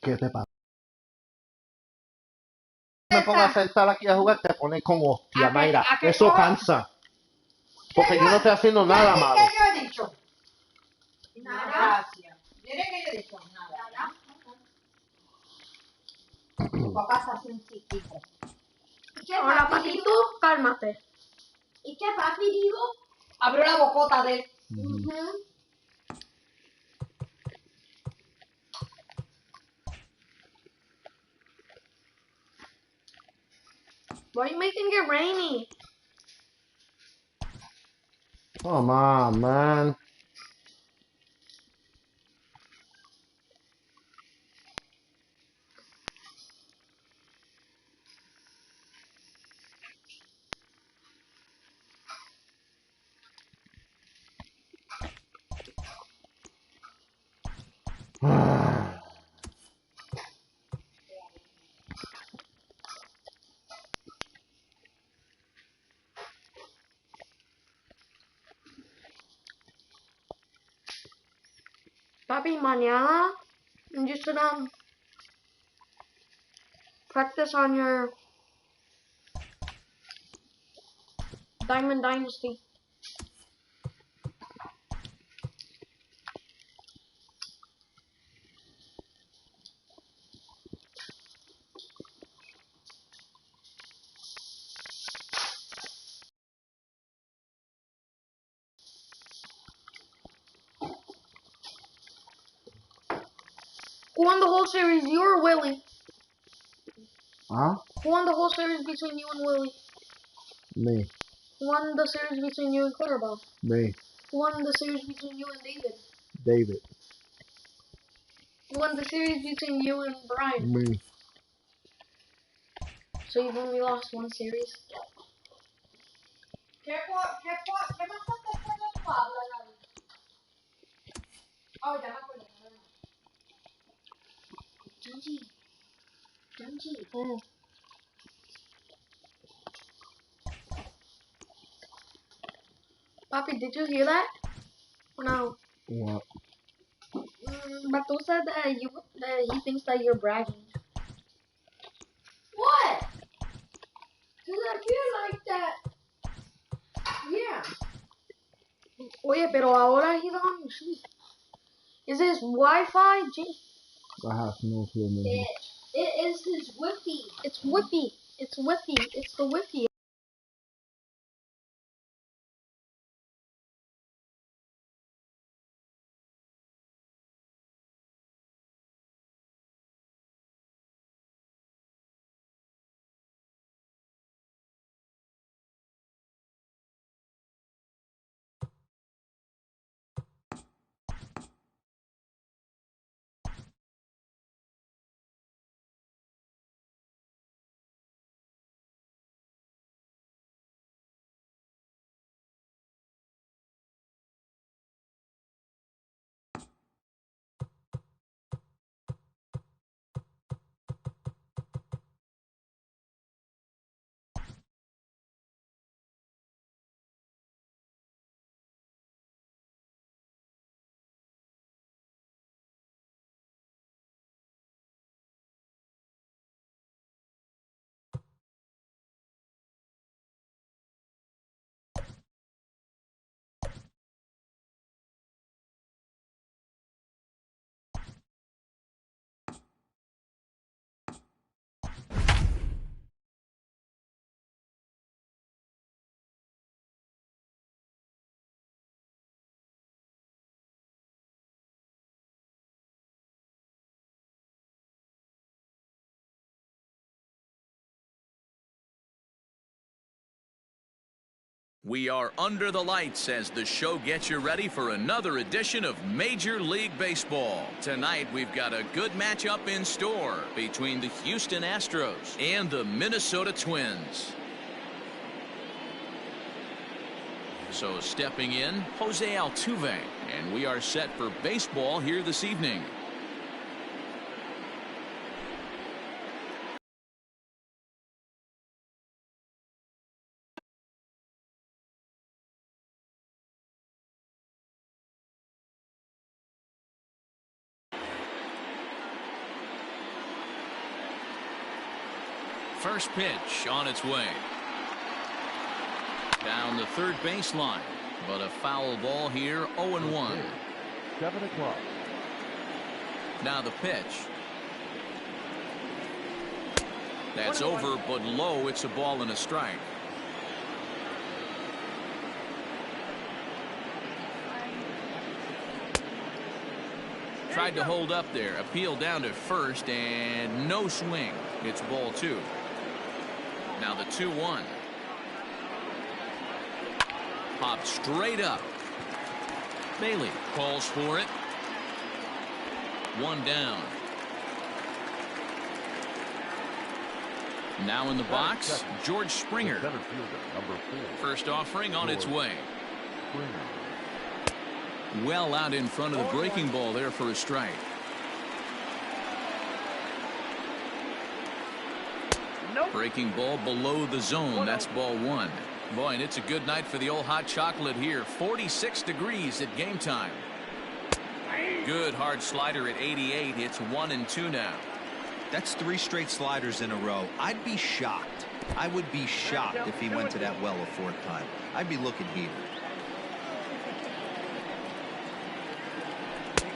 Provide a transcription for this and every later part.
¿Qué te pasa? Me pongo a sentar aquí a jugar, te pones con hostia, Mayra. Eso cansa. Porque yo no estoy haciendo nada malo. ¿Qué yo he dicho? Nada. Gracias. Mire que yo he dicho nada. Tu papá está así un chiquito. Ahora, papi, tú cálmate. ¿Y qué papi digo? Abrió la bocota de él. Why are you making it rainy? Come on, man. Papi, mañana you should practice on your Diamond Dynasty. Who won the whole series, you or Willie? Huh? Who won the whole series between you and Willie? Me. Who won the series between you and Clarabelle? Me. Who won the series between you and David? David. Who won the series between you and Brian? Me. So you've only lost one series? ¿Qué más después de tu habla, Gaby? Oh, ya me acuerdo. Junji. Papi, did you hear that? No. What? Batu said that he thinks that you're bragging. What? Cause I feel like that. Yeah. Oye, pero ahora he's on. Is this Wi-Fi? I have no clue, man. It is his Wi-Fi. It's Wi-Fi. It's Wi-Fi. It's the Wi-Fi. We are under the lights as the show gets you ready for another edition of Major League Baseball. Tonight, we've got a good matchup in store between the Houston Astros and the Minnesota Twins. So stepping in, Jose Altuve, and we are set for baseball here this evening. First pitch on its way. Down the third baseline, but a foul ball here, 0-1. 7 o'clock. Now the pitch. That's over, but low. It's a ball and a strike. Tried to hold up there. Appeal down to first, and no swing. It's ball 2. Now the 2-1. Popped straight up. Bailey calls for it. 1 down. Now in the box, George Springer. First offering on its way. Well out in front of the breaking ball there for a strike. Breaking ball below the zone. That's ball 1. Boy, and it's a good night for the old hot chocolate here. 46 degrees at game time. Good hard slider at 88. It's 1-2 now. That's 3 straight sliders in a row. I'd be shocked. I would be shocked if he went to that well a 4th time. I'd be looking heated.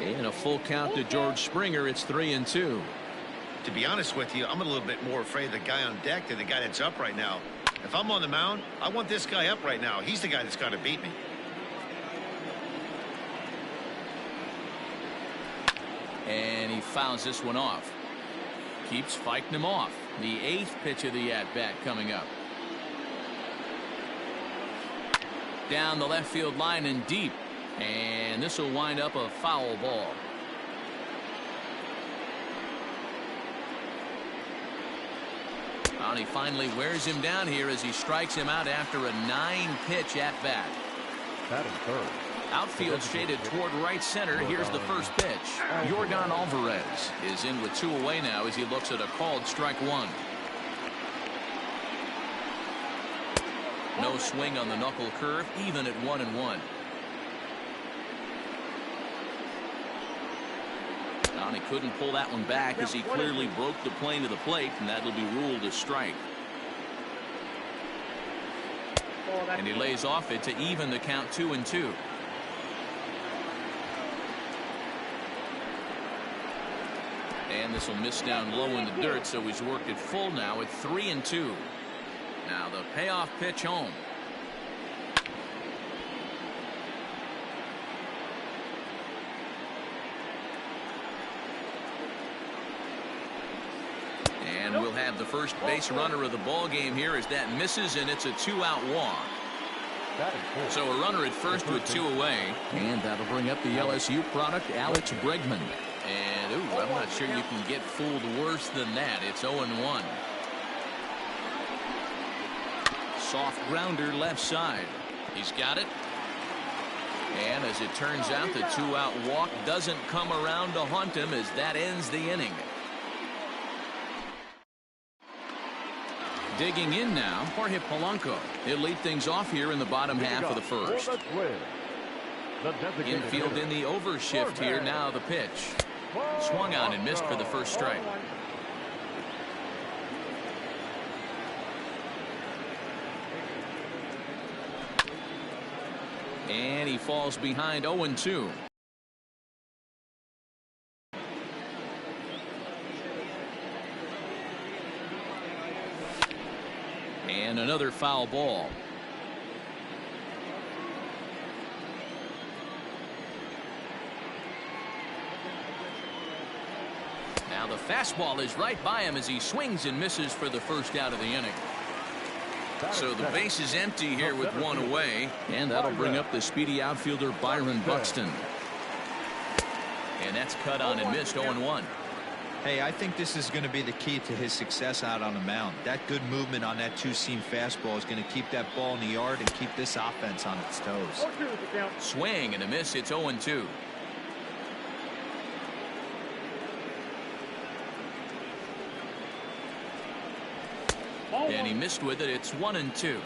And a full count to George Springer. It's 3-2. To be honest with you, I'm a little bit more afraid of the guy on deck than the guy that's up right now. If I'm on the mound, I want this guy up right now. He's the guy that's got to beat me. And he fouls this one off. Keeps fighting him off. The 8th pitch of the at-bat coming up. Down the left field line and deep. And this will wind up a foul ball. And he finally wears him down here as he strikes him out after a 9-pitch at-bat. Batting third. Outfield shaded toward right center. Here's the first pitch. Yordan Alvarez is in with 2 away now as he looks at a called strike 1. No swing on the knuckle curve, even at 1-1. He couldn't pull that one back as he clearly broke the plane to the plate, and that'll be ruled a strike. And he lays off it to even the count 2-2. And this will miss down low in the dirt, so he's worked it full now at 3-2. Now the payoff pitch home. And we'll have the first base runner of the ball game here as that misses, and it's a 2-out walk. So a runner at first with 2 away, and that'll bring up the LSU product, Alex Bregman. And ooh, I'm not sure you can get fooled worse than that. It's 0-1. Soft grounder left side. He's got it. And as it turns out, the 2-out walk doesn't come around to haunt him as that ends the inning. Digging in now, Jorge Polanco. He'll lead things off here in the bottom half of the first. Infield in the overshift here. Now the pitch. Swung on and missed for the first strike. And he falls behind 0-2. And another foul ball. Now the fastball is right by him as he swings and misses for the first out of the inning. So the base is empty here with 1 away, and that'll bring up the speedy outfielder Byron Buxton. And that's cut on and missed 0-1. Hey, I think this is going to be the key to his success out on the mound. That good movement on that 2-seam fastball is going to keep that ball in the yard and keep this offense on its toes. Swing and a miss. It's 0-2. And he missed with it. It's 1-2.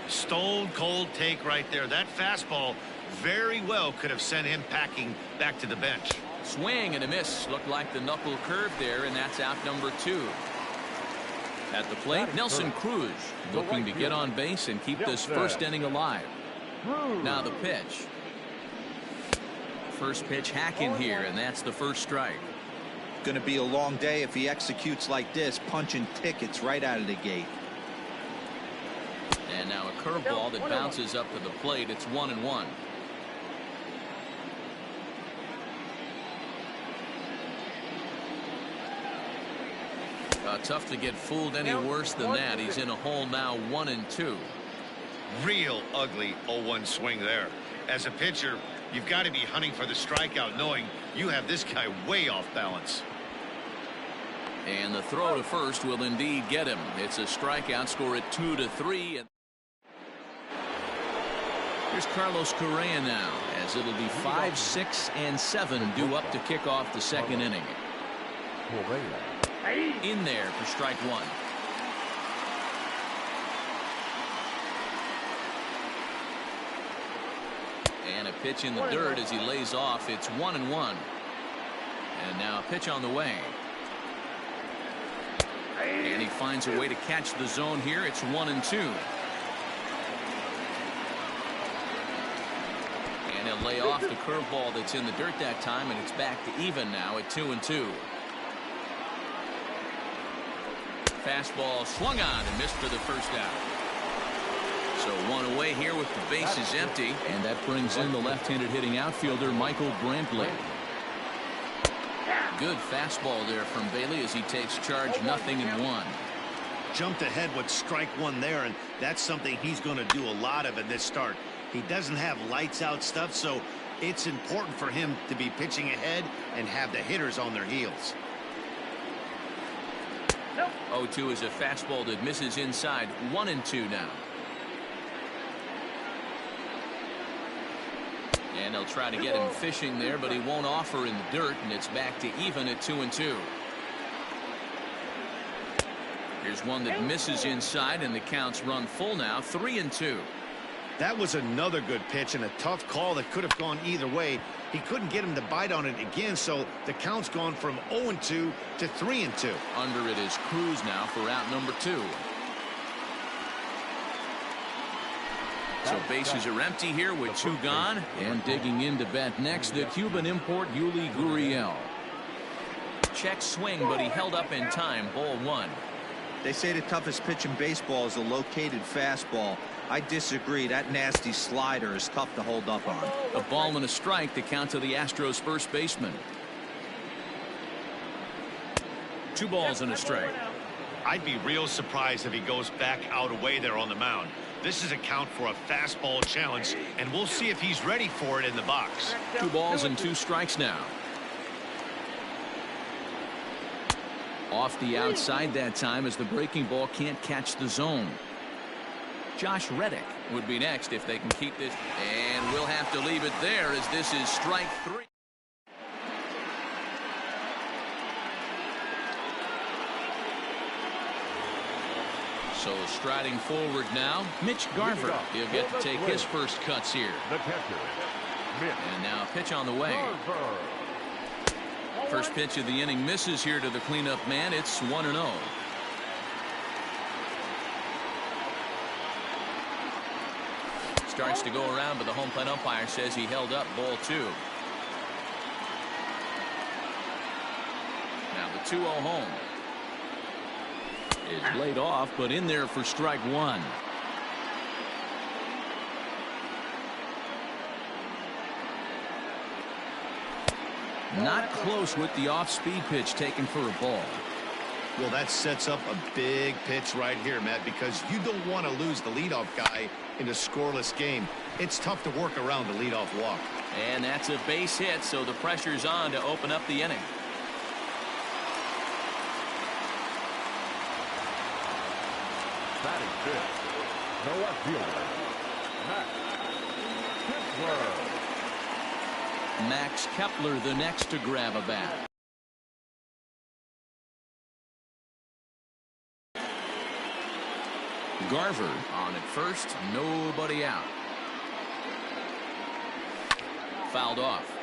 Stone cold take right there. That fastball very well could have sent him packing back to the bench. Swing and a miss. Looked like the knuckle curve there, and that's out number 2. At the plate, Nelson Cruz looking to get on base and keep this first inning alive. Now the pitch. First pitch hacking here, and that's the first strike. Going to be a long day if he executes like this, punching tickets right out of the gate. And now a curveball that bounces up to the plate. It's 1-1. Tough to get fooled any worse than that. He's in a hole now, 1-2. Real ugly 0-1 swing there. As a pitcher, you've got to be hunting for the strikeout, knowing you have this guy way off balance. And the throw to first will indeed get him. It's a strikeout. Score at 2-3. Here's Carlos Correa now, as it'll be 5, 6, and 7 due up to kick off the second inning. In there for strike one. And a pitch in the dirt as he lays off. It's 1-1. And now a pitch on the way. And he finds a way to catch the zone here. It's 1-2. And he'll lay off the curveball that's in the dirt that time, and it's back to even now at 2-2. Fastball swung on and missed for the first out. So one away here with the bases empty, and that brings in the left-handed hitting outfielder Michael Brantley. Good fastball there from Bailey as he takes charge, 0-1. Jumped ahead with strike one there, and that's something he's going to do a lot of in this start. He doesn't have lights out stuff, so it's important for him to be pitching ahead and have the hitters on their heels. 0-2 is a fastball that misses inside. 1-2 now. And they'll try to get him fishing there, but he won't offer in the dirt, and it's back to even at 2-2. Here's one that misses inside, and the count's run full now, 3-2. That was another good pitch and a tough call that could have gone either way. He couldn't get him to bite on it again, so the count's gone from 0-2 to 3-2. Under it is Cruz now for out number 2. So bases are empty here with 2 gone, and digging in to bat next, the Cuban import Yuli Gurriel. Check swing, but he held up in time. Ball 1. They say the toughest pitch in baseball is a located fastball. I disagree. That nasty slider is tough to hold up on. A ball and a strike, the count to the Astros first baseman. 2 balls and a strike. I'd be real surprised if he goes back out away there on the mound. This is a count for a fastball challenge, and we'll see if he's ready for it in the box. 2 balls and 2 strikes now. Off the outside that time as the breaking ball can't catch the zone. Josh Reddick would be next if they can keep this, and we'll have to leave it there as this is strike 3. So striding forward now, Mitch Garver. He'll get to take his first cuts here. And now a pitch on the way. First pitch of the inning misses here to the cleanup man. It's 1-0. Starts to go around, but the home plate umpire says he held up. Ball 2. Now the 2-0 home is laid off, but in there for strike 1. Not close with the off-speed pitch taken for a ball. Well, that sets up a big pitch right here, Matt, because you don't want to lose the leadoff guy in a scoreless game. It's tough to work around the leadoff walk. And that's a base hit, so the pressure's on to open up the inning. Batting fifth, the left fielder, Max Kepler the next to grab a bat. Garver on at first, nobody out. Fouled off.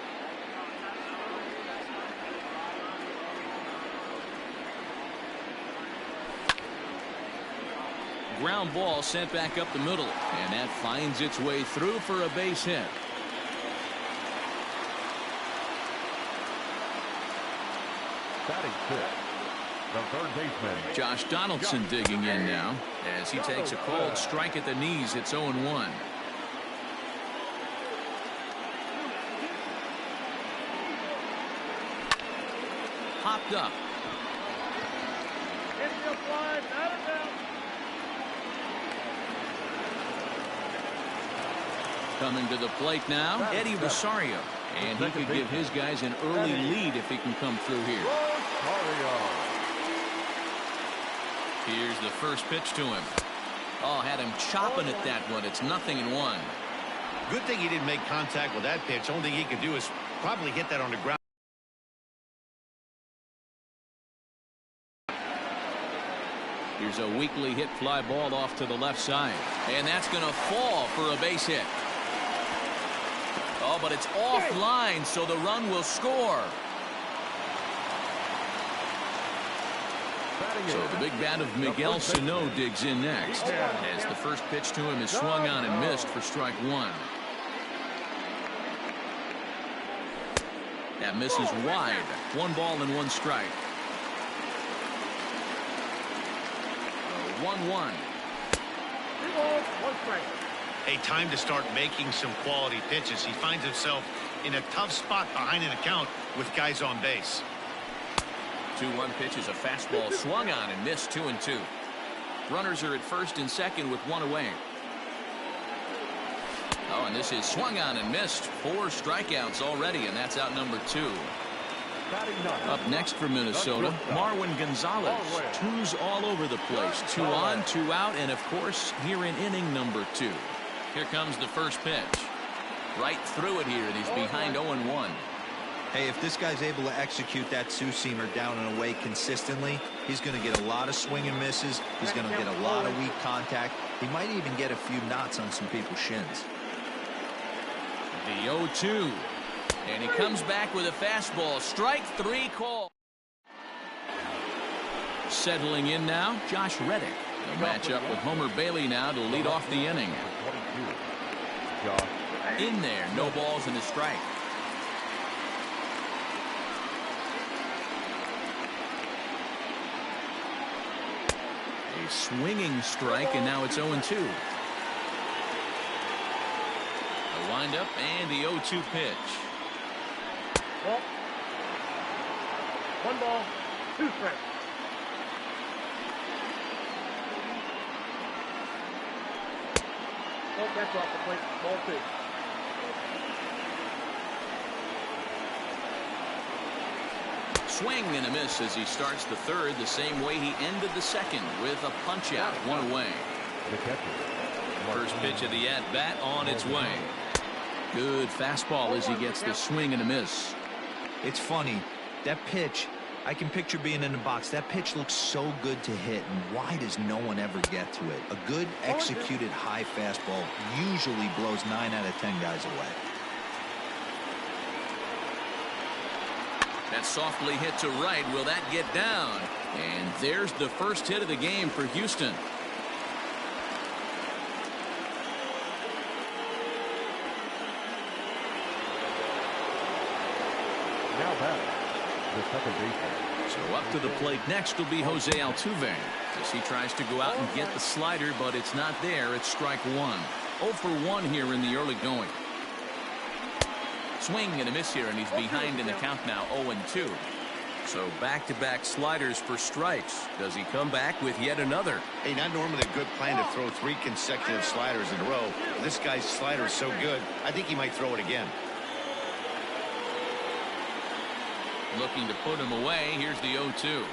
Ground ball sent back up the middle, and that finds its way through for a base hit. Batting fifth, the third baseman, Josh Donaldson digging in now as he takes a cold strike at the knees. It's 0-1. Popped up. Coming to the plate now, Eddie Rosario. And he could give his guys an early lead if he can come through here. Here's the first pitch to him. Oh, had him chopping at that one. It's 0-1. Good thing he didn't make contact with that pitch. Only thing he could do is probably hit that on the ground. Here's a weakly hit fly ball off to the left side. And that's going to fall for a base hit. Oh, but it's offline, so the run will score. So the big bat of Miguel Sano digs in next, as the first pitch to him is swung on and missed for strike one. That misses wide. 1 ball and 1 strike. 1-1. A time to start making some quality pitches. He finds himself in a tough spot behind an account with guys on base. 2-1 pitch is a fastball swung on and missed. 2-2. Runners are at first and second with 1 away. Oh, and this is swung on and missed. 4 strikeouts already, and that's out number 2. Up next for Minnesota, Marwin Gonzalez. 2s all over the place. 2 on, 2 out, and of course here in inning number 2. Here comes the first pitch. Right through it here, and he's behind 0-1. Hey, if this guy's able to execute that two-seamer down and away consistently, he's going to get a lot of swing and misses. He's going to get a lot of weak contact. He might even get a few knots on some people's shins. The 0-2. And he comes back with a fastball. Strike 3 call. Settling in now, Josh Reddick. He'll match up with Homer Bailey now to lead off the inning. In there, no balls and a strike. A swinging strike, and now it's 0-2. A windup and the 0-2 pitch. 1 ball, 2 strikes. Oh, that's off the plate. Ball 2. Swing and a miss as he starts the third the same way he ended the second with a punch out. 1 away. First pitch of the at-bat on its way. Good fastball as he gets the swing and a miss. It's funny. That pitch, I can picture being in the box. That pitch looks so good to hit, and why does no one ever get to it? A good executed high fastball usually blows 9 out of 10 guys away. That softly hit to right. Will that get down? And there's the first hit of the game for Houston. Now batting, the second baseman. So up to the plate next will be Jose Altuve as he tries to go out and get the slider, but it's not there. It's strike 1. 0 for 1 here in the early going. Swing and a miss here, and he's behind in the count now. 0-2. So back-to-back sliders for strikes. Does he come back with yet another? Hey, not normally a good plan to throw 3 consecutive sliders in a row. This guy's slider is so good, I think he might throw it again. Looking to put him away. Here's the 0-2.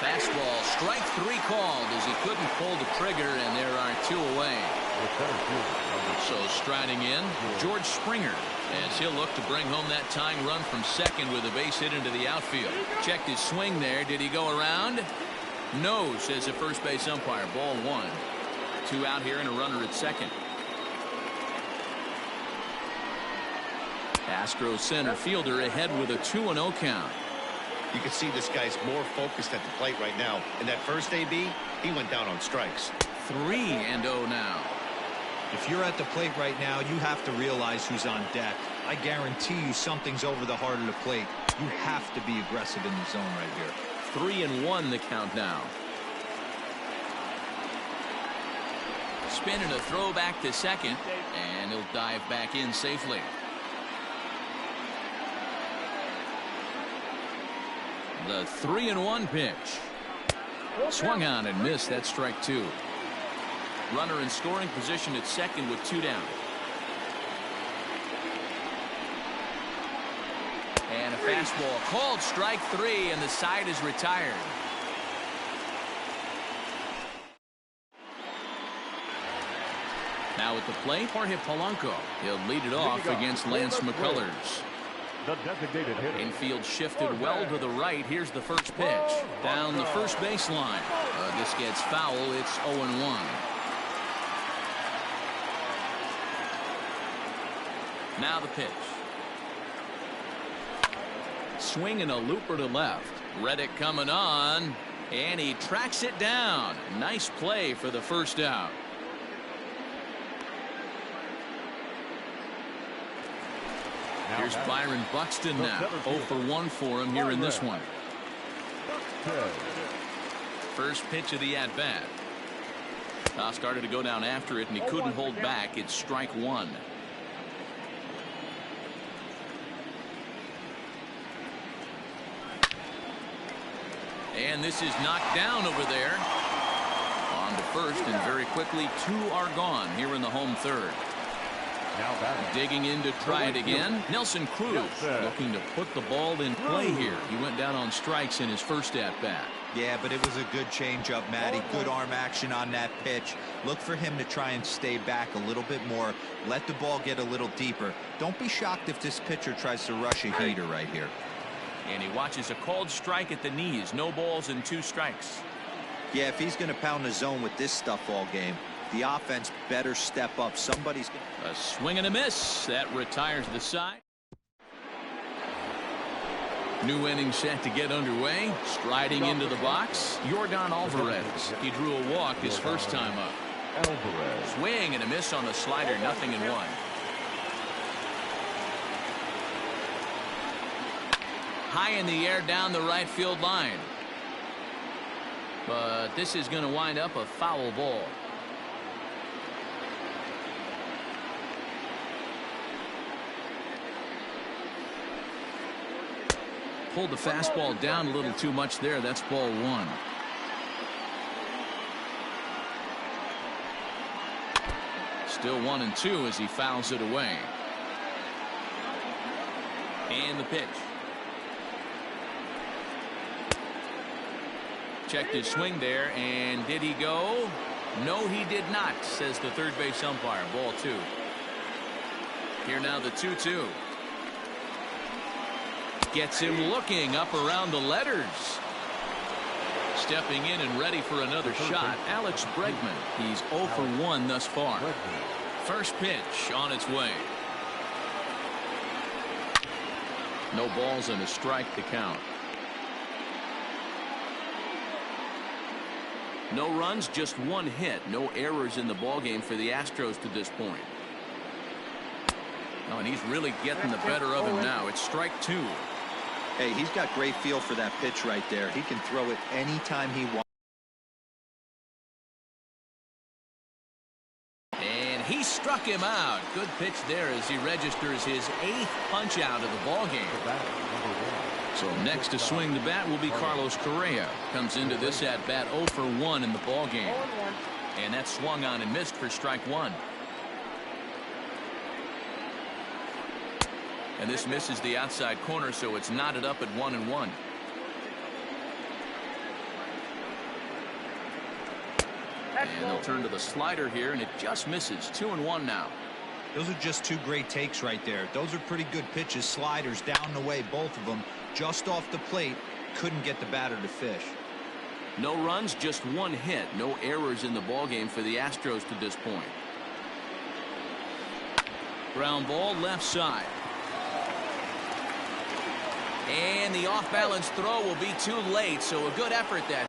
Fastball, strike 3 called as he couldn't pull the trigger, and there are 2 away. So striding in, George Springer, as he'll look to bring home that tying run from second with a base hit into the outfield. Checked his swing there. Did he go around? No, says the first base umpire. Ball 1. 2 out here and a runner at second. Astros center fielder ahead with a 2-0 count. You can see this guy's more focused at the plate right now. In that first AB, he went down on strikes. 3-0 now. If you're at the plate right now, you have to realize who's on deck. I guarantee you something's over the heart of the plate. You have to be aggressive in the zone right here. 3-1 the count now. Spinning a throw back to second, and he'll dive back in safely. The 3-1 pitch. Swung on and missed. That's strike 2. Runner in scoring position at second with 2 down. And a fastball called strike 3, and the side is retired. Now at the plate, Jorge Polanco. He'll lead it off against Lance McCullers. The designated hitter. Infield shifted well to the right. Here's the first pitch. Down the first baseline. This gets foul. It's 0-1. Now the pitch. Swinging a looper to left. Reddick coming on. And he tracks it down. Nice play for the first out. Here's Byron Buxton now. 0 for 1 for him here in this one. First pitch of the at-bat. Started to go down after it, and he couldn't hold back. It's strike 1. And this is knocked down over there. On to first, and very quickly 2 are gone here in the home third. Digging in to try it again. Nelson Cruz looking to put the ball in play here. He went down on strikes in his first at-bat. Yeah, but it was a good changeup, Matty. Good arm action on that pitch. Look for him to try and stay back a little bit more. Let the ball get a little deeper. Don't be shocked if this pitcher tries to rush a heater right here. And he watches a called strike at the knees. No balls and 2 strikes. Yeah, if he's going to pound the zone with this stuff all game, the offense better step up. Somebody's a swing and a miss. That retires the side. New inning set to get underway. Striding into the box, Yordan Alvarez. He drew a walk his first time up. Swing and a miss on the slider. 0-1. High in the air down the right field line. But this is going to wind up a foul ball. Pulled the fastball down a little too much there. That's ball 1. Still 1-2 as he fouls it away. And the pitch. Checked his swing there, and did he go? No, he did not, says the third base umpire. Ball 2. Here now the 2-2. Gets him looking up around the letters. Stepping in and ready for another shot, Alex Bregman. He's 0 for 1 thus far. First pitch on its way. No balls and a strike to count. No runs, just 1 hit. No errors in the ballgame for the Astros to this point. Oh, and he's really getting the better of him now. It's strike 2. Hey, he's got great feel for that pitch right there. He can throw it anytime he wants. And he struck him out. Good pitch there as he registers his 8th punch out of the ballgame. So next to swing the bat will be Carlos Correa. Comes into this at bat 0 for 1 in the ballgame. And that swung on and missed for strike 1. And this misses the outside corner, so it's knotted up at 1-1. And they'll turn to the slider here, and it just misses. 2-1 now. Those are just 2 great takes right there. Those are pretty good pitches. Sliders down the way, both of them. Just off the plate. Couldn't get the batter to fish. No runs, just 1 hit. No errors in the ballgame for the Astros to this point. Ground ball left side. And the off-balance throw will be too late, so a good effort that.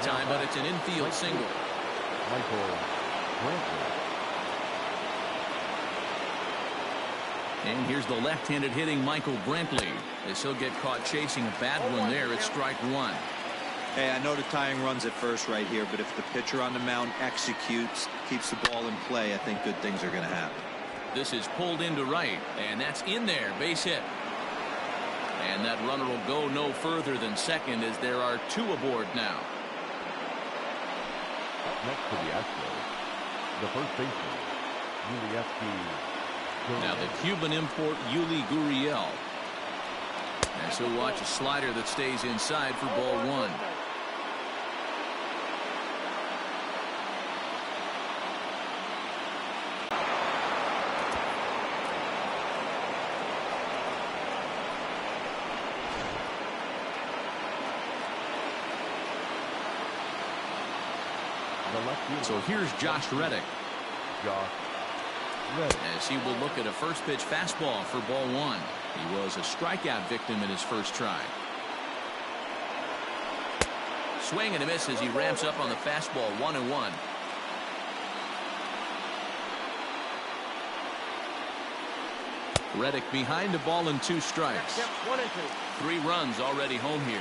Time, but it's an infield single. Michael Brantley. And here's the left-handed hitting Michael Brantley. As he'll get caught chasing a bad one there at strike one. Hey, I know the tying runs at first right here, but if the pitcher on the mound executes, keeps the ball in play, I think good things are going to happen. This is pulled into right, and that's in there, base hit. And that runner will go no further than second as there are two aboard now. Up next to the Astros, the first baseman, Yuli Now the Cuban import Yuli Gurriel. And so watch a slider that stays inside for ball one. So here's Josh Reddick. As he will look at a first pitch fastball for ball one. He was a strikeout victim in his first try. Swing and a miss as he ramps up on the fastball. 1-1. Reddick behind the ball and 2 strikes. 3 runs already home here.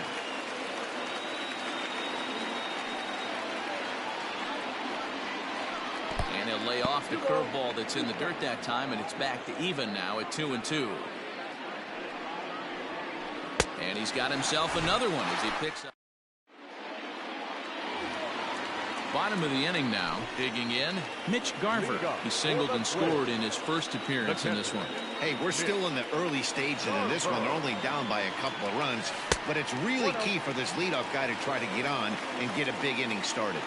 And he'll lay off the curveball that's in the dirt that time, and it's back to even now at 2-2. And he's got himself another one as he picks up. Bottom of the inning now, digging in, Mitch Garver. He singled and scored in his first appearance in this one. Hey, we're still in the early stages in this one. They're only down by a couple of runs, but it's really key for this leadoff guy to try to get on and get a big inning started.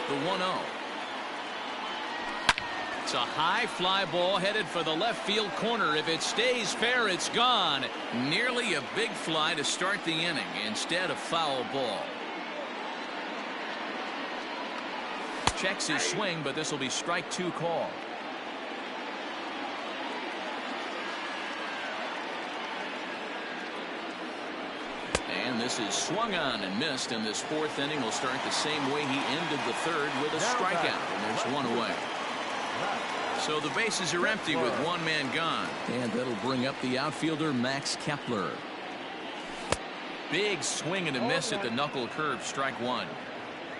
The 1-0. It's a high fly ball headed for the left field corner. If it stays fair, it's gone. Nearly a big fly to start the inning. Instead, a foul ball. Checks his swing, but this will be strike 2 call. And this is swung on and missed, and this 4th inning will start the same way he ended the 3rd with a strikeout, and there's 1 away. So the bases are empty with 1 man gone, and that'll bring up the outfielder Max Kepler. Big swing and a miss at the knuckle curve, strike 1.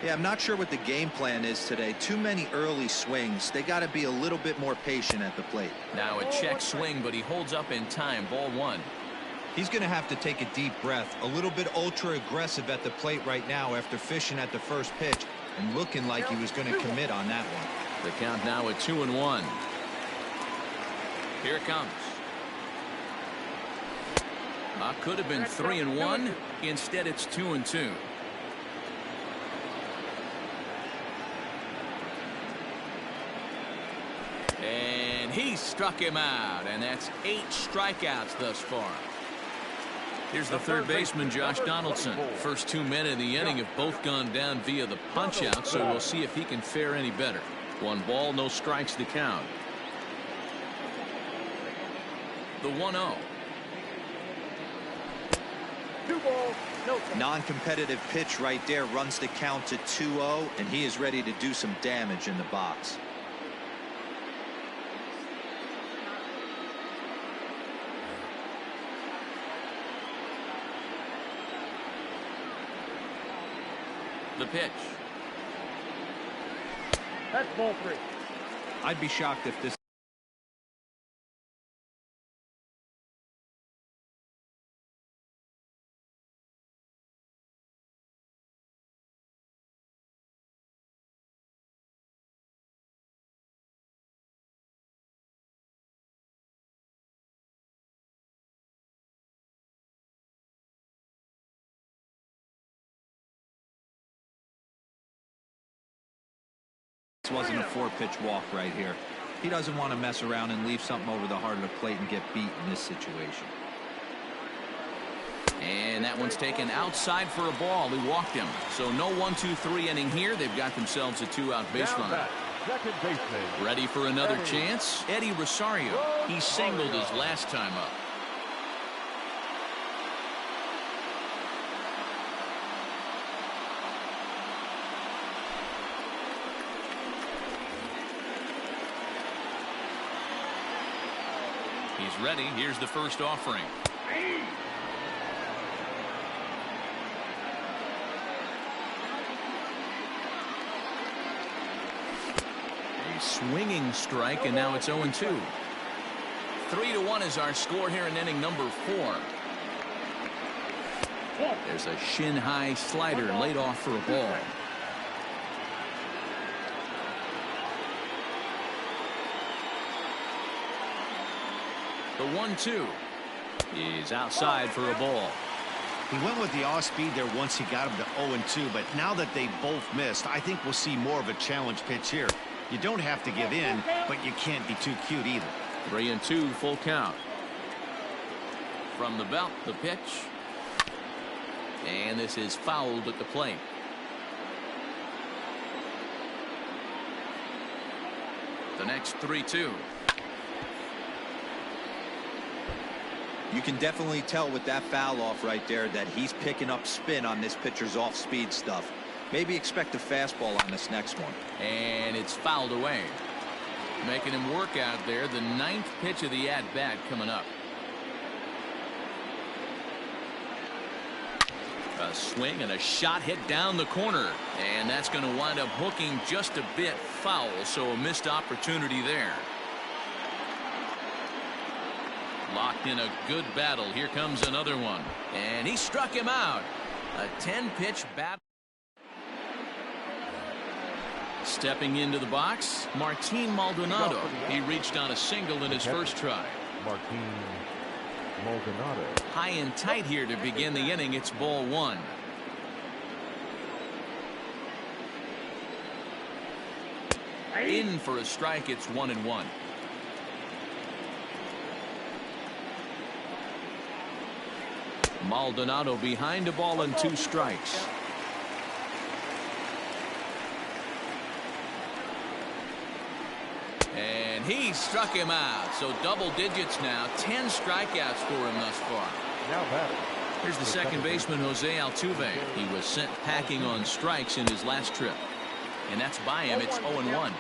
Yeah, I'm not sure what the game plan is today. Too many early swings. They got to be a little bit more patient at the plate. Now a check swing, but he holds up in time. Ball 1. He's going to have to take a deep breath. A little bit ultra aggressive at the plate right now after fishing at the first pitch and looking like he was going to commit on that one. The count now at 2-1. Here it comes. Could have been 3-1. Instead, it's 2-2. And he struck him out, and that's 8 strikeouts thus far. Here's the third baseman, Josh Donaldson. First 2 men in the inning have both gone down via the punch-out, so we'll see if he can fare any better. 1 ball, no strikes to count. The 1-0. Non-competitive pitch right there, runs the count to 2-0, and he is ready to do some damage in the box. The pitch. That's ball 3. I'd be shocked if this This wasn't a 4-pitch walk right here. He doesn't want to mess around and leave something over the heart of the plate and get beat in this situation. And that one's taken outside for a ball. He walked him. So no 1-2-3 inning here. They've got themselves a 2-out base runner. Second baseman. Ready for another chance? Eddie Rosario. He singled his last time up. He's ready. Here's the first offering. A swinging strike, and now it's 0-2. 3-1 is our score here in inning number 4. There's a shin-high slider laid off for a ball. The 1-2 is outside for a ball. He went with the off speed there once he got him to 0-2, but now that they both missed, I think we'll see more of a challenge pitch here. You don't have to give in, but you can't be too cute either. 3-2, full count. From the belt, the pitch. And this is fouled at the plate. The next 3-2. You can definitely tell with that foul off right there that he's picking up spin on this pitcher's off-speed stuff. Maybe expect a fastball on this next one. And it's fouled away. Making him work out there. The 9th pitch of the at-bat coming up. A swing and a shot hit down the corner. And that's going to wind up hooking just a bit foul. So a missed opportunity there. Locked in a good battle. Here comes another one. And he struck him out. A 10-pitch battle. Stepping into the box, Martin Maldonado. He reached on a single in his first try. Martin Maldonado. High and tight here to begin the inning. It's ball 1. In for a strike. It's 1-1. Maldonado behind a ball and 2 strikes. And he struck him out. So double digits now. 10 strikeouts for him thus far. Now batting. Here's the second baseman, Jose Altuve. He was sent packing on strikes in his last trip. And that's by him. It's 0-1.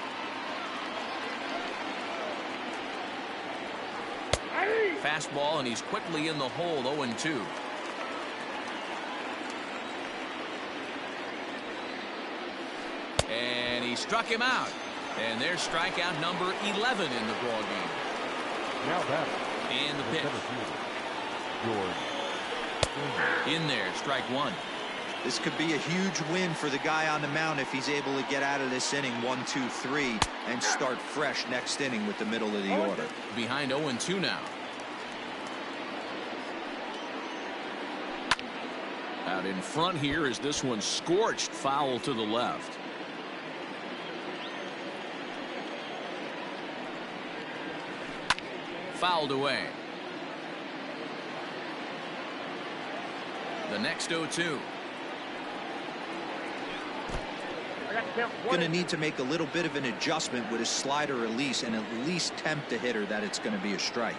Fastball, and he's quickly in the hole. 0-2. And he struck him out. And there's strikeout number 11 in the ball game. Now batting. And the pitch. In there, strike 1. This could be a huge win for the guy on the mound if he's able to get out of this inning 1-2-3 and start fresh next inning with the middle of the order. Behind 0-2 now. Out in front here is this one scorched foul to the left. Fouled away. The next 0-2. Going to need to make a little bit of an adjustment with his slider release and at least tempt the hitter that it's going to be a strike.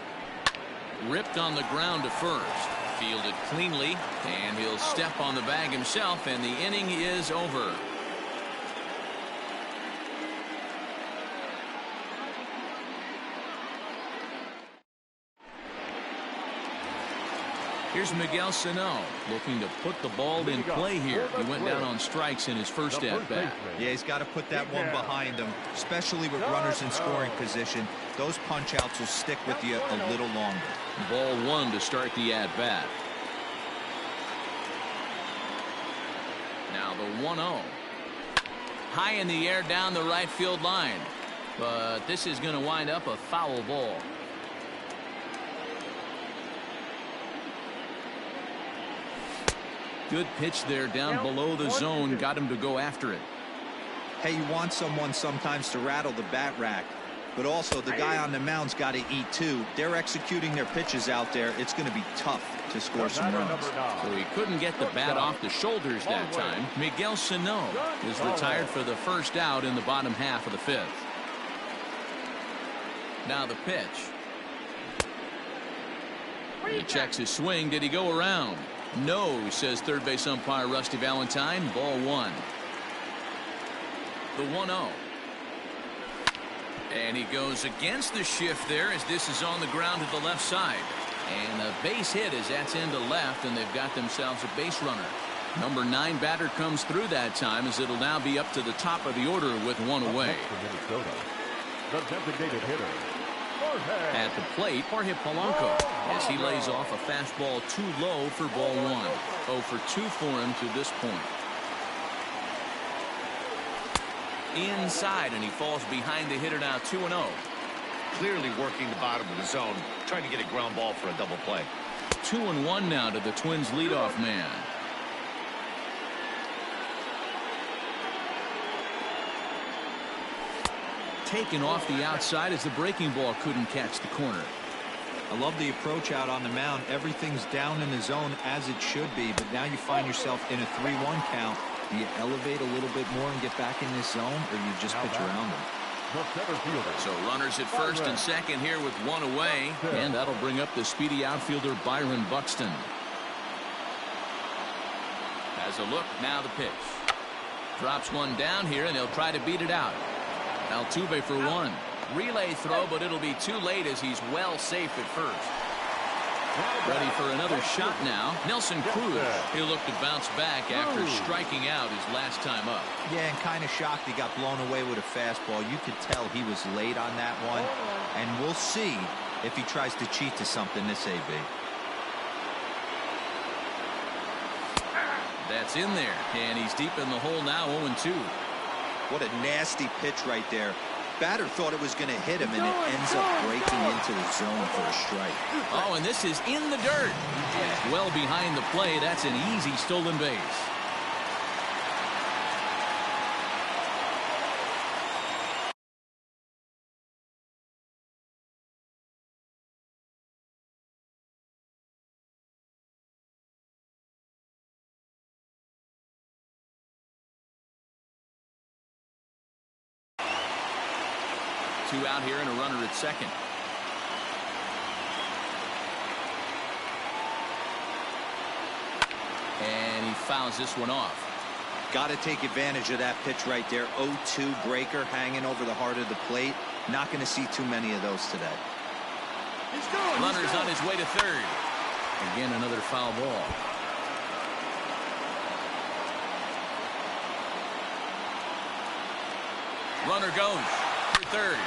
Ripped on the ground to first. Fielded cleanly, and he'll step on the bag himself, and the inning is over. Here's Miguel Sano looking to put the ball in play here. He went down on strikes in his first at-bat. Yeah, he's got to put that one behind him, especially with runners in scoring position. Those punch-outs will stick with you a little longer. Ball 1 to start the at-bat. Now the 1-0. High in the air down the right field line. But this is going to wind up a foul ball. Good pitch there down below the zone. Got him to go after it. Hey, you want someone sometimes to rattle the bat rack, but also the guy on the mound's got to eat too. They're executing their pitches out there. It's going to be tough to score some runs. So he couldn't get the bat off the shoulders that time. Miguel Sano is retired for the first out in the bottom half of the fifth. Now the pitch. He checks his swing. Did he go around? No, says third base umpire Rusty Valentine. Ball one. The 1-0. And he goes against the shift there as this is on the ground to the left side. And a base hit as that's into left, and they've got themselves a base runner. Number 9 batter comes through that time as it'll now be up to the top of the order with one away. The designated hitter, At the plate, Jorge Polanco, as he lays off a fastball too low for ball one. 0 for 2 for him to this point. Inside, and he falls behind the hitter now 2-0. Clearly working the bottom of the zone, trying to get a ground ball for a double play. 2-1 now to the Twins leadoff man. Taken off the outside as the breaking ball couldn't catch the corner. I love the approach out on the mound. Everything's down in the zone as it should be, but now you find yourself in a 3-1 count. Do you elevate a little bit more and get back in this zone, or you just pitch around them? So runners at first and second here with one away, and that'll bring up the speedy outfielder Byron Buxton. Has a look, now the pitch. Drops one down here, and he'll try to beat it out. Altuve for one. Relay throw, but it'll be too late as he's well safe at first. Ready for another shot now. Nelson Cruz. He'll look to bounce back after striking out his last time up. Yeah, and kind of shocked he got blown away with a fastball. You could tell he was late on that one. And we'll see if he tries to cheat to something this AB. That's in there. And he's deep in the hole now, 0-2. What a nasty pitch right there. Batter thought it was going to hit him, and it ends up breaking into the zone for a strike. Oh, and this is in the dirt. Well behind the play. That's an easy stolen base. Two out here and a runner at second. And he fouls this one off. Got to take advantage of that pitch right there. 0-2 breaker hanging over the heart of the plate. Not going to see too many of those today. Runner's on his way to third. Again, another foul ball. Runner goes for third.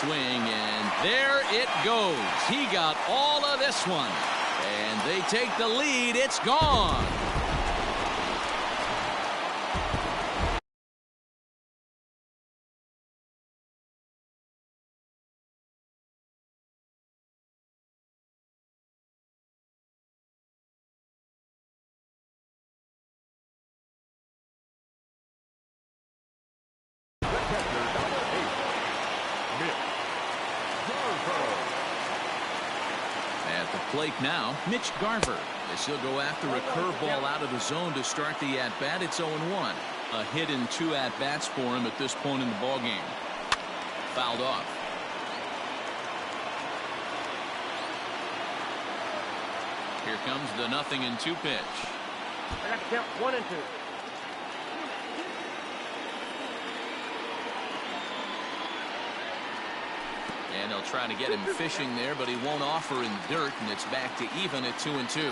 Swing, and there it goes. He got all of this one. And they take the lead. It's gone. At the plate now, Mitch Garver. As he'll go after a curveball out of the zone to start the at-bat. It's 0-1. A hit in 2 at-bats for him at this point in the ballgame. Fouled off. Here comes the 0-2 pitch. I got to count 1 and 2. And they'll try to get him fishing there, but he won't offer in dirt, and it's back to even at 2-2.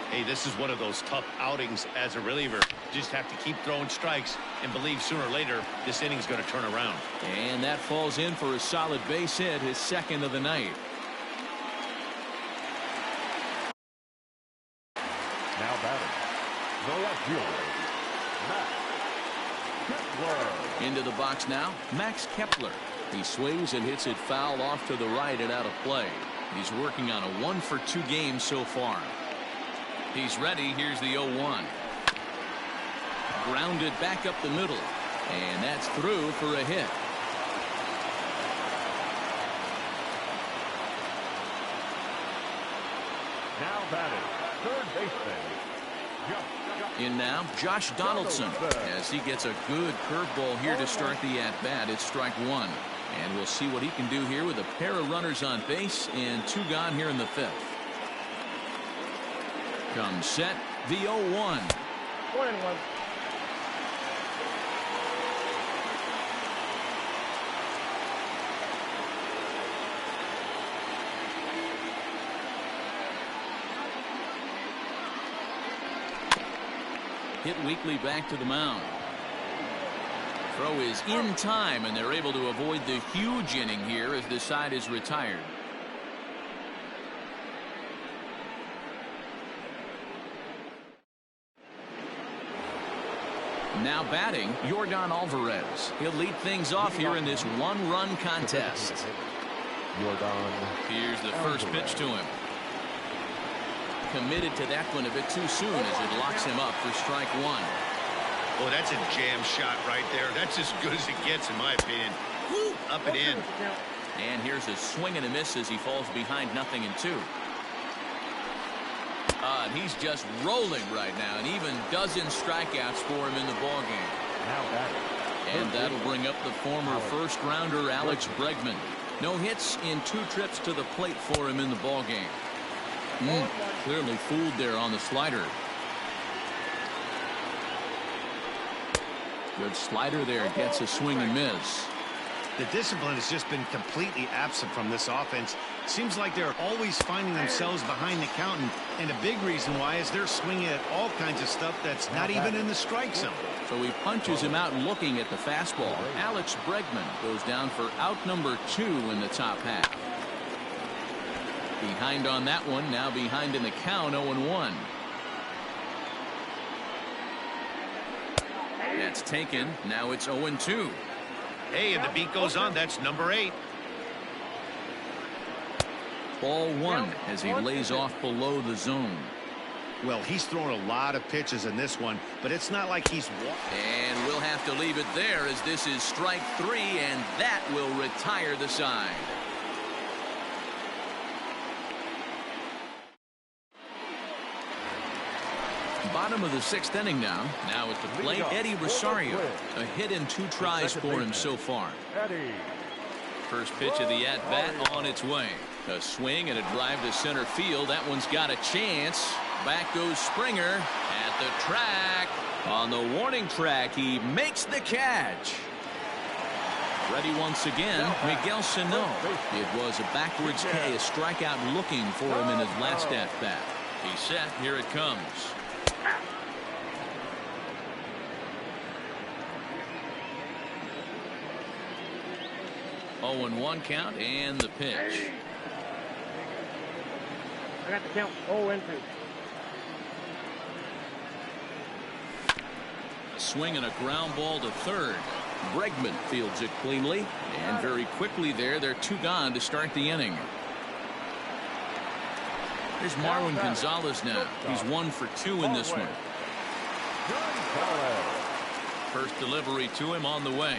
Hey, this is one of those tough outings as a reliever. Just have to keep throwing strikes and believe sooner or later this inning's going to turn around. And that falls in for a solid base hit, his second of the night. Now batting, the left fielder, Max Kepler. Into the box now, Max Kepler. He swings and hits it foul off to the right and out of play. He's working on a 1-for-2 game so far. He's ready. Here's the 0-1. Grounded back up the middle. And that's through for a hit. Now batting, third baseman. In now, Josh Donaldson, as he gets a good curveball here to start the at-bat. It's strike one. And we'll see what he can do here with a pair of runners on base and 2 gone here in the 5th. Comes set, the 0-1. 1-1. Hit weakly back to the mound. Throw is in time, and they're able to avoid the huge inning here as this side is retired. Now batting, Yordan Alvarez. He'll lead things off here in this 1-run contest. Yordan. Here's the first pitch to him. Committed to that one a bit too soon as it locks him up for strike one. Oh, that's a jam shot right there. That's as good as it gets, in my opinion. Woo, up and in. And here's a swing and a miss as he falls behind 0-2. And he's just rolling right now, and even dozen strikeouts for him in the ballgame. And that'll bring up the former first-rounder Alex Bregman. No hits in 2 trips to the plate for him in the ballgame. Clearly fooled there on the slider. Good slider there, gets a swing and miss. The discipline has just been completely absent from this offense. Seems like they're always finding themselves behind the count, and a big reason why is they're swinging at all kinds of stuff that's not even in the strike zone. So he punches him out looking at the fastball. Alex Bregman goes down for out number 2 in the top half. Behind on that one, now behind in the count, 0-1. That's taken. Now it's 0-2. Hey, and the beat goes on. That's number 8. Ball 1 as he lays off below the zone. Well, he's thrown a lot of pitches in this one, but it's not like he's... And we'll have to leave it there as this is strike 3, and that will retire the side. Bottom of the 6th inning now. Now at the plate, Eddie Rosario. A hit in 2 tries for him so far. First pitch of the at-bat on its way. A swing and a drive to center field. That one's got a chance. Back goes Springer at the track. On the warning track, he makes the catch. Ready once again, Miguel Sano. It was a backwards K, a strikeout looking for him in his last at-bat. He's set. Here it comes. 0-1 count and the pitch. I got the count 0-2. A swing and a ground ball to third. Bregman fields it cleanly, and very quickly they're 2 gone to start the inning. Here's Marwin Gonzalez now. He's 1 for 2 in this one. First delivery to him on the way.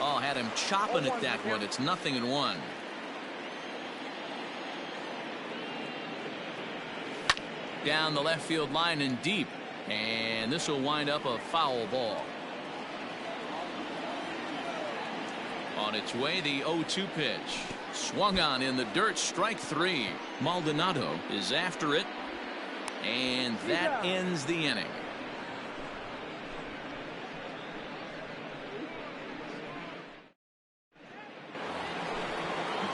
Oh, had him chopping at that one. It's 0-1. Down the left field line and deep. And this will wind up a foul ball. On its way, the 0-2 pitch. Swung on in the dirt, strike 3. Maldonado is after it. And that ends the inning.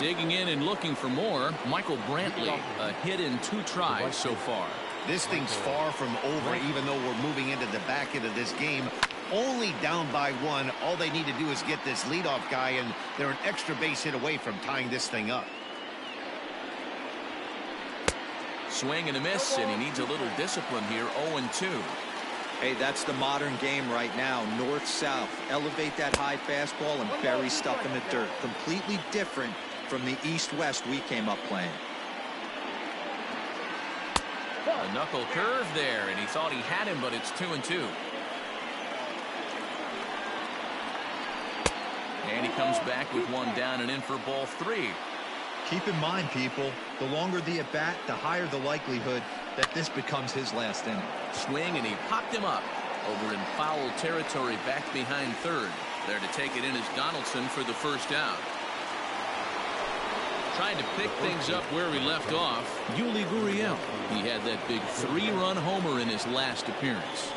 Digging in and looking for more, Michael Brantley. A hit in 2 tries so far. This thing's far from over, even though we're moving into the back end of this game. Only down by 1. All they need to do is get this leadoff guy, and they're an extra base hit away from tying this thing up. Swing and a miss, and he needs a little discipline here. 0-2. Hey, that's the modern game right now. North-south. Elevate that high fastball and bury stuff in the dirt. Completely different from the east-west we came up playing. A knuckle curve there, and he thought he had him, but it's 2-2. And he comes back with one down and in for ball 3. Keep in mind, people, the longer the at-bat, the higher the likelihood that this becomes his last inning. Swing, and he popped him up. Over in foul territory, back behind third. There to take it in is Donaldson for the first out. Trying to pick things up where he left off, Yuli Gurriel. He had that big 3-run homer in his last appearance.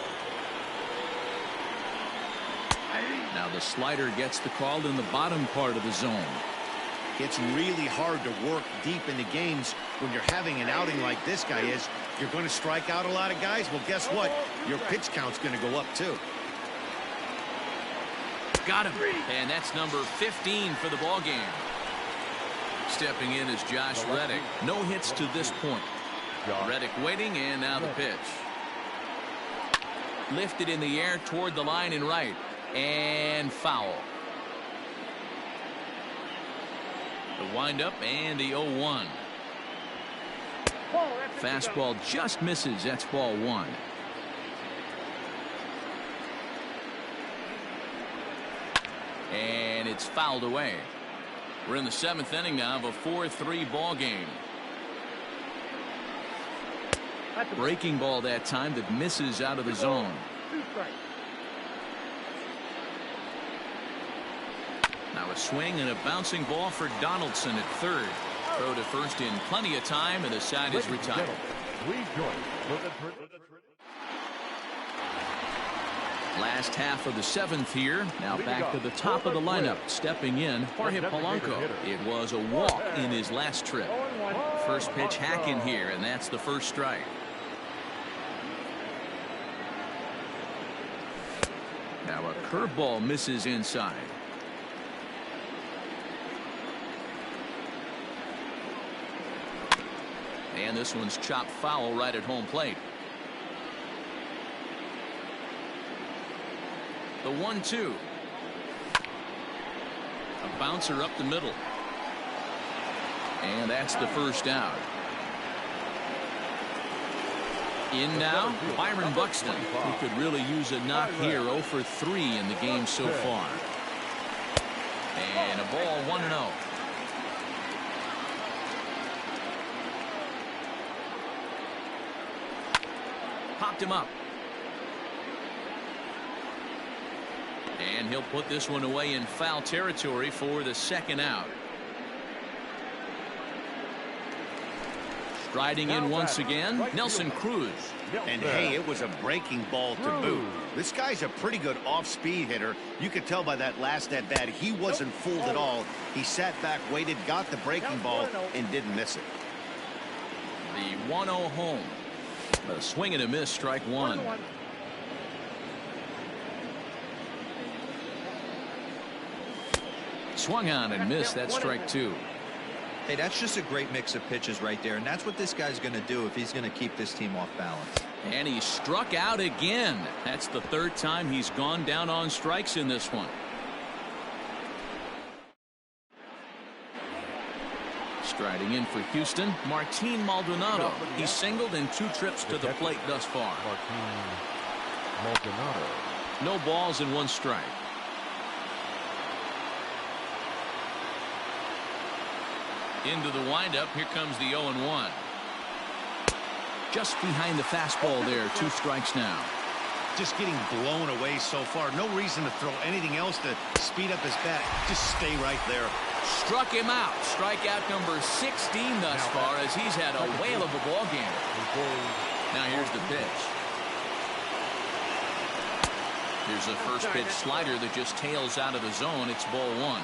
Now the slider gets the call in the bottom part of the zone. It's really hard to work deep into games when you're having an outing like this guy is. You're going to strike out a lot of guys. Well, guess what? Your pitch count's going to go up, too. Got him. And that's number 15 for the ball game. Stepping in is Josh Reddick. No hits to this point. Reddick waiting, and now the pitch. Lifted in the air toward the line and right. And foul. The windup and the 0-1. Fastball just misses. That's ball 1. And it's fouled away. We're in the 7th inning now of a 4-3 ball game. Breaking ball that time that misses out of the zone. Now a swing and a bouncing ball for Donaldson at third. Throw to first in plenty of time, and the side is retired. Last half of the 7th here. Now back to the top of the lineup. Stepping in, Jorge Polanco. It was a walk in his last trip. First pitch hacking here, and that's the first strike. Now a curveball misses inside. And this one's chopped foul right at home plate. The 1-2. A bouncer up the middle. And that's the first out. In now, Byron Buxton, who could really use a knock here. 0 for 3 in the game so far. And a ball 1-0. Popped him up. And he'll put this one away in foul territory for the second out. Striding in once again, Nelson Cruz. And hey, it was a breaking ball to boot. This guy's a pretty good off-speed hitter. You could tell by that last at-bat he wasn't fooled at all. He sat back, waited, got the breaking ball, and didn't miss it. The 1-0 home. A swing and a miss, strike 1. Swung on and missed. That's strike 2. Hey, that's just a great mix of pitches right there, and that's what this guy's going to do if he's going to keep this team off balance. And he struck out again. That's the 3rd time he's gone down on strikes in this one. Striding in for Houston, Martin Maldonado. He's singled in 2 trips to the plate thus far. Maldonado. No balls and 1 strike. Into the windup. Here comes the 0-1. Just behind the fastball there. 2 strikes now. Just getting blown away so far. No reason to throw anything else to speed up his bat. Just stay right there. Struck him out. Strikeout number 16 thus far, as he's had a whale of a ball game. Now here's the pitch. Here's a first pitch slider that just tails out of the zone. It's ball 1.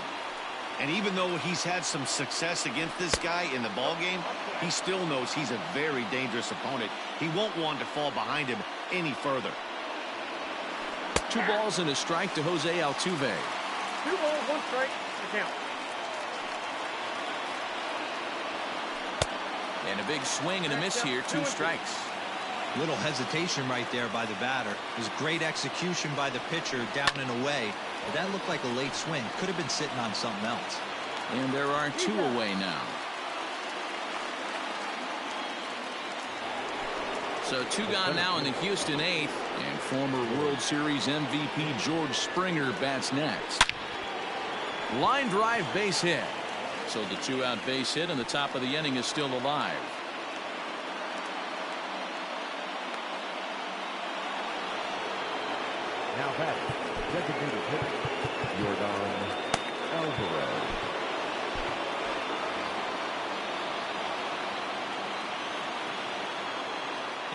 And even though he's had some success against this guy in the ball game, he still knows he's a very dangerous opponent. He won't want to fall behind him any further. 2 balls and a strike to Jose Altuve. 2 balls, 1 strike, the count. And a big swing and a miss here. 2 strikes. Little hesitation right there by the batter. It was great execution by the pitcher down and away. But that looked like a late swing. Could have been sitting on something else. And there are 2 away now. So 2 gone now in the Houston 8th. And former World Series MVP George Springer bats next. Line drive base hit. So the 2-out base hit and the top of the inning is still alive. Now batting, designated hitter, Yordan Alvarez.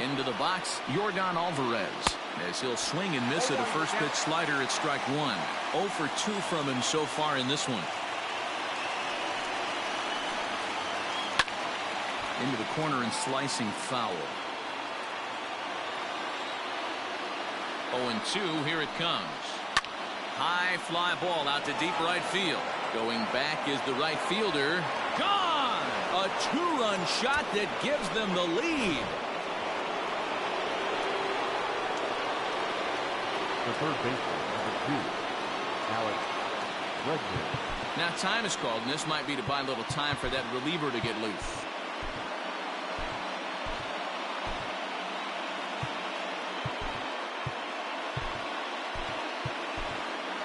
Into the box, Yordan Alvarez, as he'll swing and miss at a first pitch slider at strike one. 0 for 2 from him so far in this one. Into the corner and slicing foul. 0-2, here it comes. High fly ball out to deep right field. Going back is the right fielder. Gone! A 2-run shot that gives them the lead. The third baseman, number 2, Alex Bregman. Now time is called, and this might be to buy a little time for that reliever to get loose.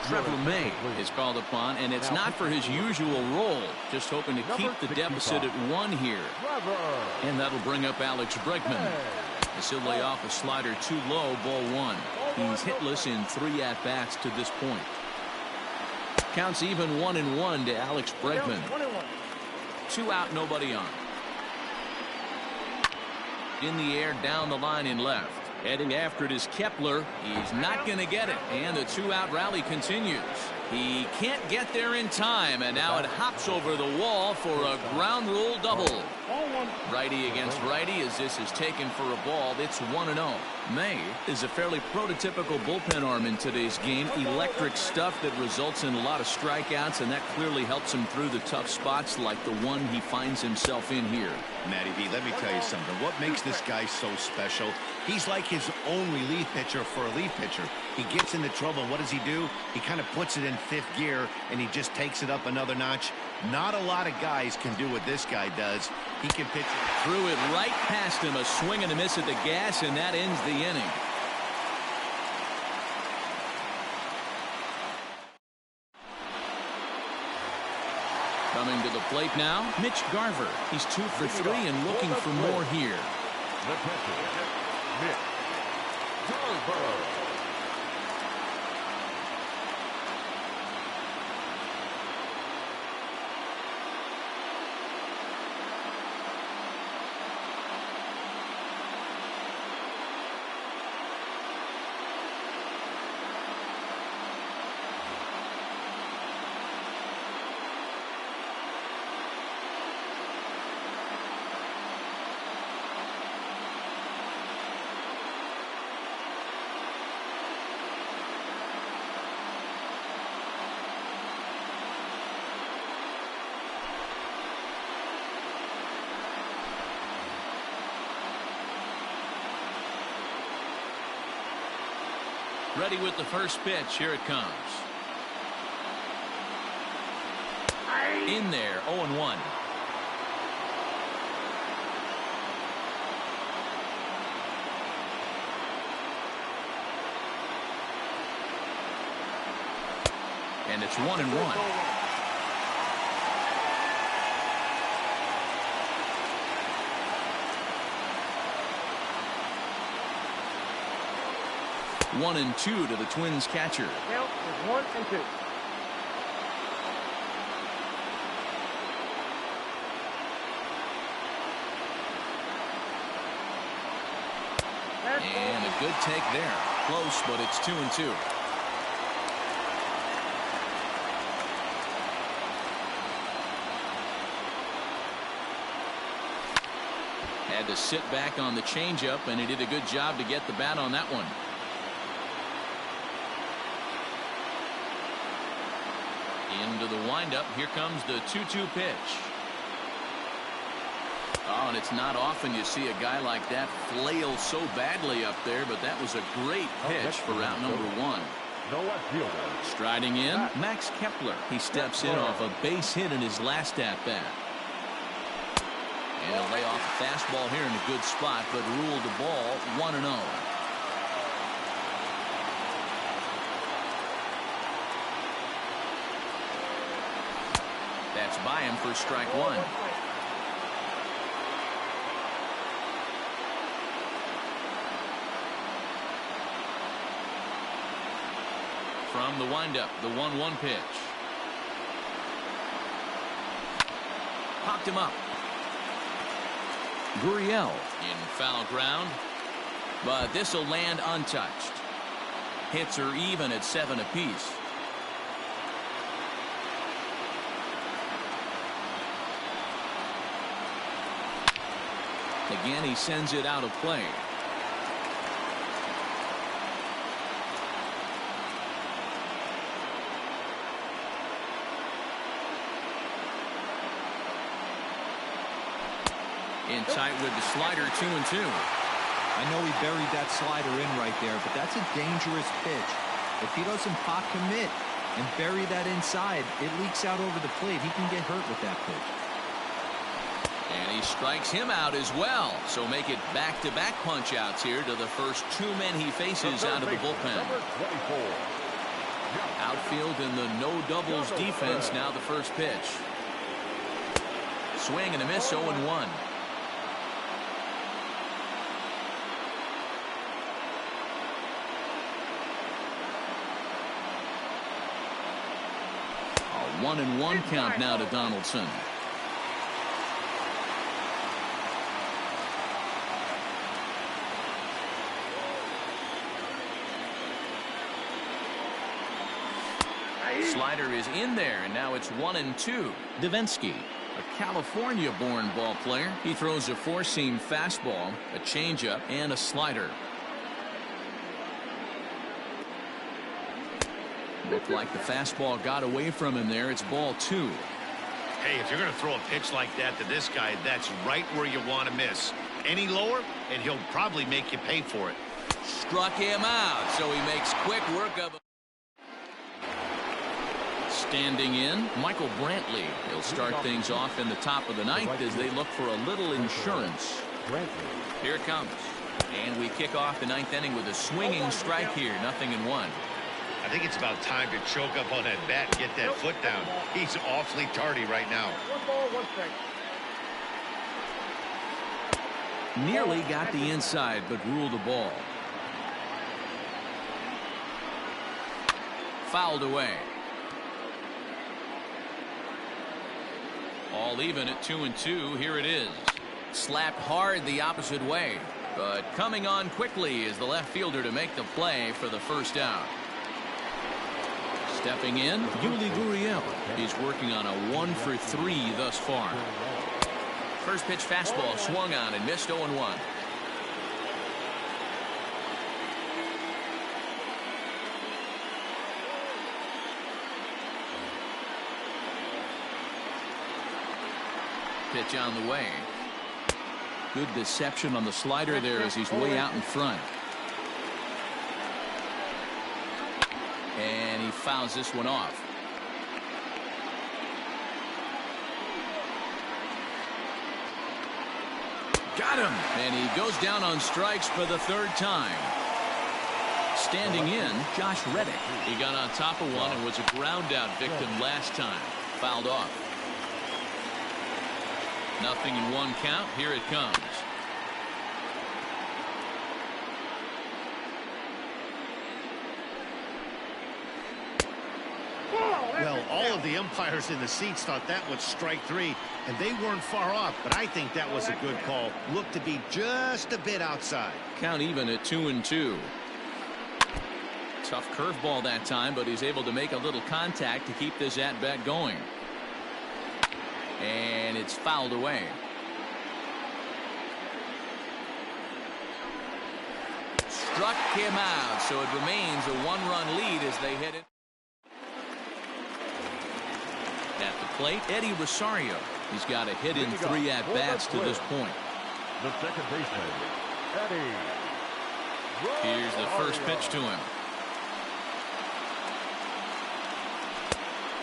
Trevor May is called upon, and it's not for his usual role. Just hoping to keep the deficit at 1 here. And that'll bring up Alex Bregman. As he'll lay off a slider too low, ball 1. He's hitless in 3 at-bats to this point. Counts even 1-1 to Alex Bregman. 2 out, nobody on. In the air, down the line in left. Heading after it is Kepler. He's not going to get it. And the 2-out rally continues. He can't get there in time, and now it hops over the wall for a ground rule double. Righty against righty as this is taken for a ball. It's 1-0. May is a fairly prototypical bullpen arm in today's game. Electric stuff that results in a lot of strikeouts, and that clearly helps him through the tough spots like the one he finds himself in here. Matty B, let me tell you something. What makes this guy so special? He's like his own relief pitcher for a relief pitcher. He gets into trouble, and what does he do? He kind of puts it in 5th gear, and he just takes it up another notch. Not a lot of guys can do what this guy does. He can pitch. Threw it right past him, a swing and a miss at the gas, and that ends the inning. Coming to the plate now, Mitch Garver. He's 2 for 3 and looking for more here. The pitcher, Mitch Garver. Ready with the first pitch. Here it comes. In there, 0-1. And it's 1-1. One and 2 to the Twins catcher. Count is 1-2. And a good take there. Close, but it's 2-2. Had to sit back on the changeup, and he did a good job to get the bat on that one. Into the windup. Here comes the 2-2 pitch. Oh, and it's not often you see a guy like that flail so badly up there, but that was a great pitch for route number 1. No left fielder. Striding in, Max Kepler. He steps in off a base hit in his last at-bat. And he'll lay off a fastball here in a good spot, but ruled the ball 1-0. by him for strike one. From the windup, the 1-1 pitch. Popped him up. Gurriel in foul ground, but this will land untouched. Hits are even at 7 apiece. Again, he sends it out of play. In tight with the slider, 2-2. I know he buried that slider in right there, but that's a dangerous pitch. If he doesn't pop commit and bury that inside, it leaks out over the plate. He can get hurt with that pitch. And he strikes him out as well. So make it back-to-back punch-outs here to the first 2 men he faces out of the bullpen. Outfield in the no-doubles defense, now the first pitch. Swing and a miss, 0-1. A 1-1 count now to Donaldson. Slider is in there, and now it's 1-2. Davinsky, a California-born ball player. He throws a four-seam fastball, a changeup, and a slider. Looked like the fastball got away from him there. It's ball 2. Hey, if you're going to throw a pitch like that to this guy, that's right where you want to miss. Any lower, and he'll probably make you pay for it. Struck him out, so he makes quick work of it. Standing in, Michael Brantley. He'll start things off in the top of the ninth as they look for a little insurance. Here it comes. And we kick off the ninth inning with a swinging strike here, 0-1. I think it's about time to choke up on that bat and get that foot down. He's awfully tardy right now. Nearly got the inside, but ruled the ball. Fouled away. All even at 2-2. Here it is. Slapped hard the opposite way, but coming on quickly is the left fielder to make the play for the first out. Stepping in, Yuli Gurriel. He's working on a 1-for-3 thus far. First pitch fastball swung on and missed, 0-1. Pitch on the way. Good deception on the slider there as he's way out in front. And he fouls this one off. Got him. And he goes down on strikes for the third time. Standing in, Josh Reddick. He got on top of one and was a ground out victim last time. Fouled off. 0-1 count. Here it comes. Well, all of the umpires in the seats thought that was strike 3, and they weren't far off, but I think that was a good call. Looked to be just a bit outside. Count even at 2-2. Tough curveball that time, but he's able to make a little contact to keep this at-bat going. And it's fouled away. Struck him out, so it remains a 1-run lead as they hit it. At the plate, Eddie Rosario. He's got a hit in 3 at-bats to this point. The second baseman, Eddie. Here's the first pitch to him.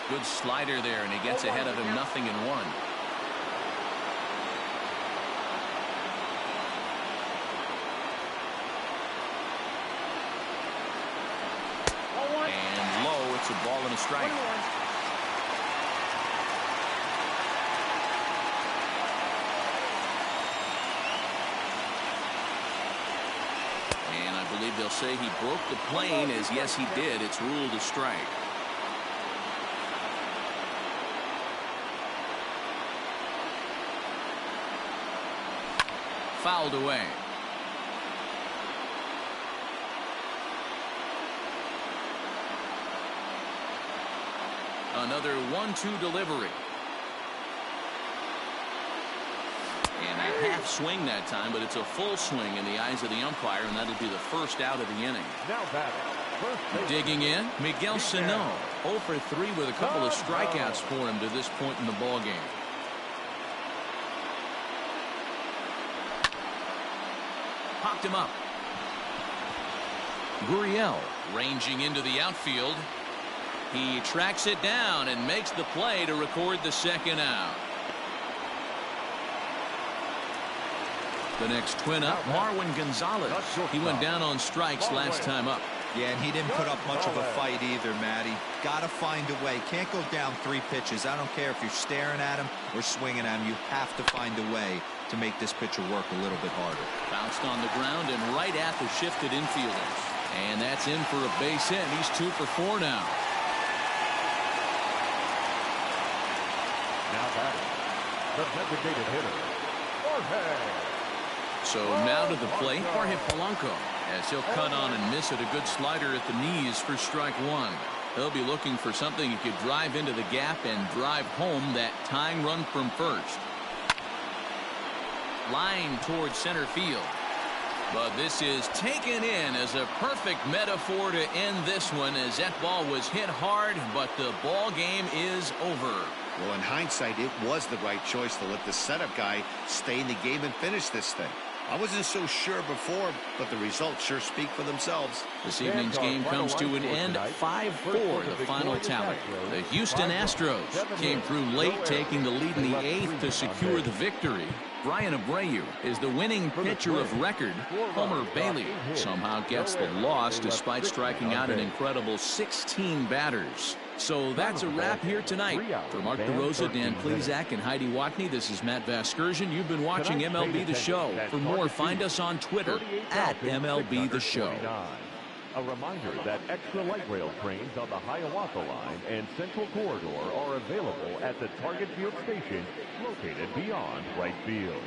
Good slider there, and he gets ahead of him, 0-1. And low, it's a ball and a strike. And I believe they'll say he broke the plane, as yes, he did. It's ruled a strike. Fouled away. Another 1-2 delivery. And a half swing that time, but it's a full swing in the eyes of the umpire, and that'll be the first out of the inning. Now batting. Digging in, Miguel Sano. 0 for 3 with a couple of strikeouts for him to this point in the ball game. Popped him up. Gurriel ranging into the outfield. He tracks it down and makes the play to record the second out. The next twin up, Marwin Gonzalez. He went down on strikes last time up. Yeah, and he didn't put up much of a fight either, Matty. Got to find a way. Can't go down 3 pitches. I don't care if you're staring at him or swinging at him. You have to find a way to make this pitcher work a little bit harder. Bounced on the ground and right at the shifted infielders. And that's in for a base hit. He's 2 for 4 now. Now batting. The designated hitter, Jorge. So now to the plate, Jorge Polanco, as he'll cut on and miss at a good slider at the knees for strike 1. He'll be looking for something he could drive into the gap and drive home that tying run from first. Line towards center field. But this is taken in as a perfect metaphor to end this one, as that ball was hit hard, but the ball game is over. Well, in hindsight, it was the right choice to let the setup guy stay in the game and finish this thing. I wasn't so sure before, but the results sure speak for themselves. This evening's game comes to an end, 5-4, the final tally. The Houston Astros came through late, taking the lead in the 8th to secure the victory. Brian Abreu is the winning pitcher of record. Homer Bailey somehow gets the loss despite striking out an incredible 16 batters. So that's a wrap here tonight. For Mark DeRosa, Dan Plezak, and Heidi Watney, this is Matt Vasgersian. You've been watching MLB The Show. For more, find us on Twitter at MLB The Show. A reminder that extra light rail trains on the Hiawatha Line and Central Corridor are available at the Target Field Station, located beyond right field.